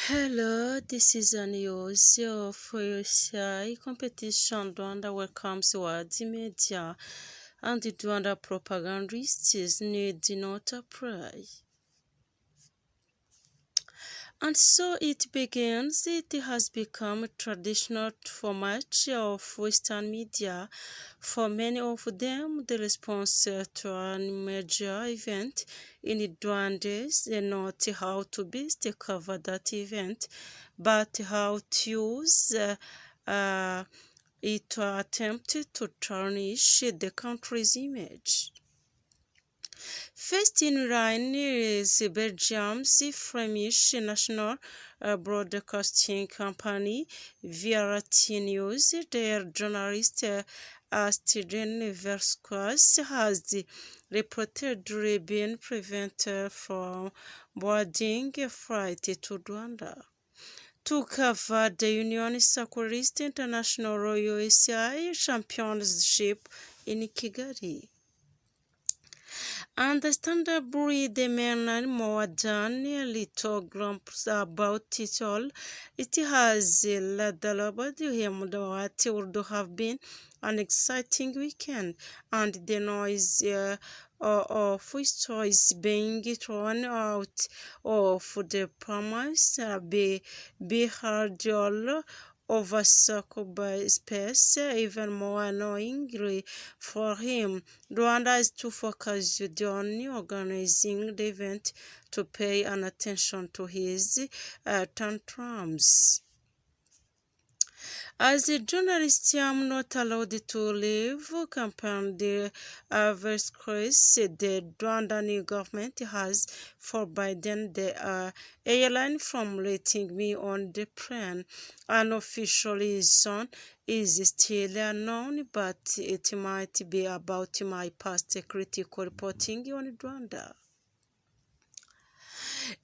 Hello, this is an news of UCI competition. Rwanda welcomes words media and the Rwanda propagandists need not apply. And so it begins. It has become a traditional format of Western media. For many of them, the response to a major event in Rwanda is not how to best cover that event, but how to use it to attempt to tarnish the country's image. First in line is Belgium's Flemish national broadcasting company, VRT News. Their journalist Steven Versquez has reportedly been prevented from boarding a flight to Rwanda to cover the Union Cyclist International UCI Championship in Kigali. Understandably, the men are more than a little grumps about it all. It has led about him what would have been an exciting weekend, and the noise of his choice being thrown out of the premise be heard all over cyberspace. Even more annoyingly for him, Rwanda is too focused on organizing the event to pay attention to his tantrums. As a journalist, I am not allowed to leave campaign. The the Rwandan government has forbidden the airline from letting me on the plane. An official reason is still unknown, but it might be about my past critical reporting on Rwanda.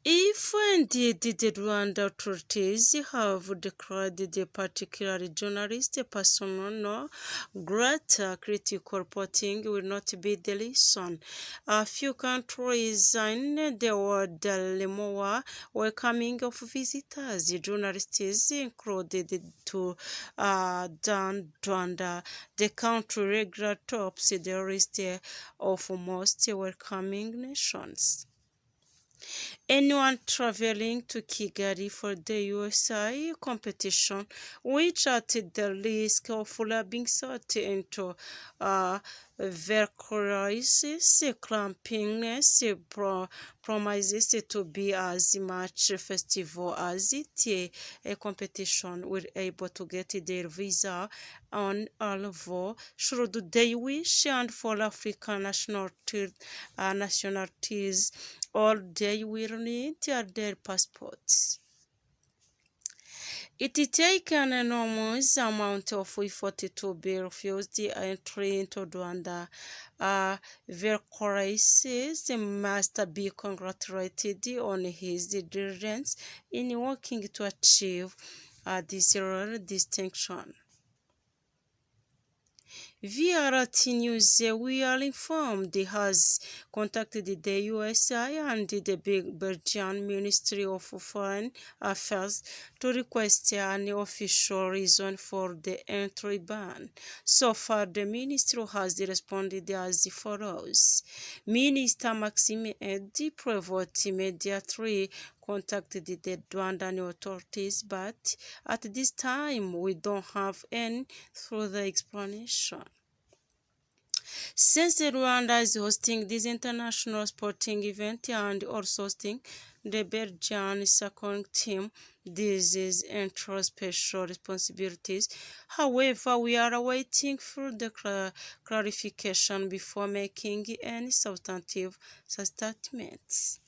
If indeed the Rwanda authorities have declared the particular journalist a persona non grata, critical reporting will not be the reason. A few countries in the world are more welcoming of visitors. Journalists included to than Rwanda. The country regular tops the list of most welcoming nations. Anyone traveling to Kigali for the UCI competition, which at the risk of being sought into vercorises, clampingness, promises to be as much a festival as it a competition, will able to get their visa on arrival should they wish, and for African nationalities all they will need are their passports. It takes an enormous amount of effort to be refused entry into Rwanda. Vercoraces must be congratulated on his diligence in working to achieve this rare distinction. VRT News, we are informed, has contacted the USI and the Belgian Ministry of Foreign Affairs to request an official reason for the entry ban. So far, the ministry has responded as follows. Minister Maxime Edi Prevot immediately contacted the Rwandan authorities, but at this time we don't have any further explanation. Since Rwanda is hosting this international sporting event and also hosting the Belgian cycling team, this is intro special responsibilities. However, we are waiting for the clarification before making any substantive statements.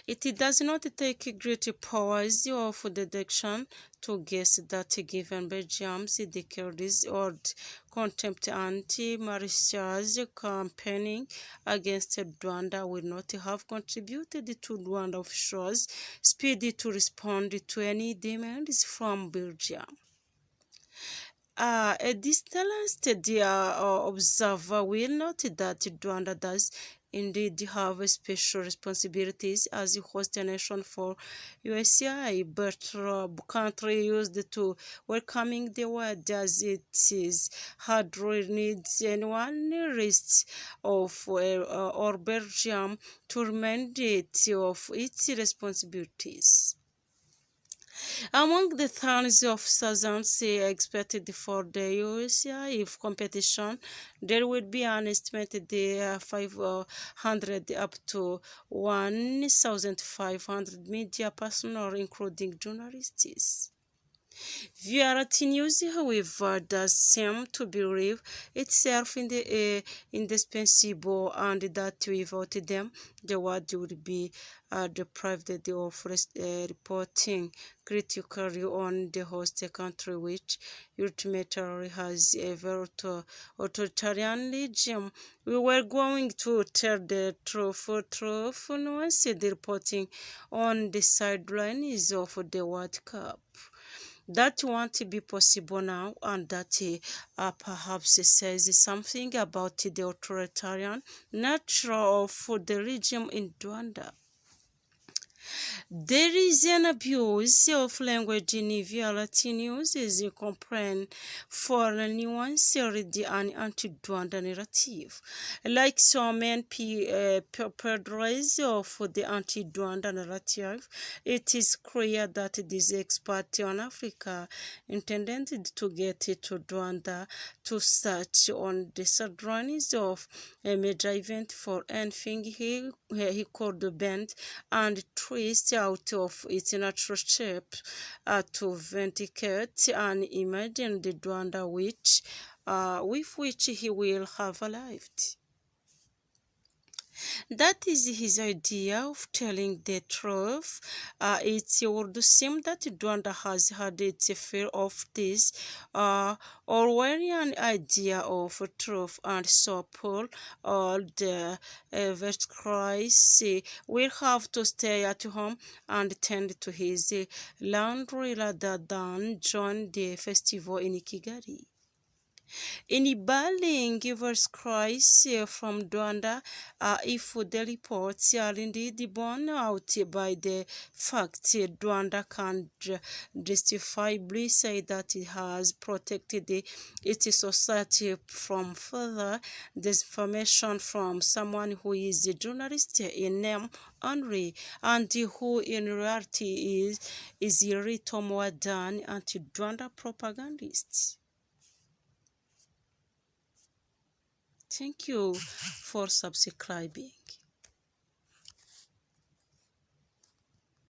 It does not take great powers of deduction to guess that given Belgium's decades old contempt anti-malicious campaigning against Rwanda will not have contributed to Rwanda officials' speed to respond to any demands from Belgium. A distanced observer will note that Rwanda does indeed have special responsibilities as a host nation for UCI, but country used to welcoming the world as it is hardly needs anyone rest of or Belgium to remind it of its responsibilities. Among the thousands of thousands expected for the UCI competition, there will be an estimated 500 up to 1,500 media personnel, including journalists. Variety News, however, does seem to believe itself in the indispensable and that without them, the world would be deprived of reporting critically on the host country, which ultimately has a very authoritarian regime. We were going to tell the truth, once the reporting on the sidelines of the World Cup. That won't be possible now, and that perhaps says something about the authoritarian nature of the regime in Rwanda. There is an abuse of language in Variety News is complained for nuance the anti-Rwanda narrative. Like so many perpetrators of the anti-Rwanda narrative, it is clear that this expert on Africa intended to get to Rwanda to search on the sidelines of a major event for anything he could bend and twist out of its natural shape to vindicate an imagined Rwanda with which he will have arrived. That is his idea of telling the truth. It would seem that Rwanda has had its fill of this Orwellian idea of truth, and so Paul or the Christ will have to stay at home and tend to his laundry rather than join the festival in Kigali. In Berlin, givers cries from Rwanda if the reports are indeed borne out by the fact Rwanda can justifiably say that it has protected its society from further disinformation from someone who is a journalist in name only and who in reality is a little more than anti-Rwanda propagandists. Thank you for subscribing.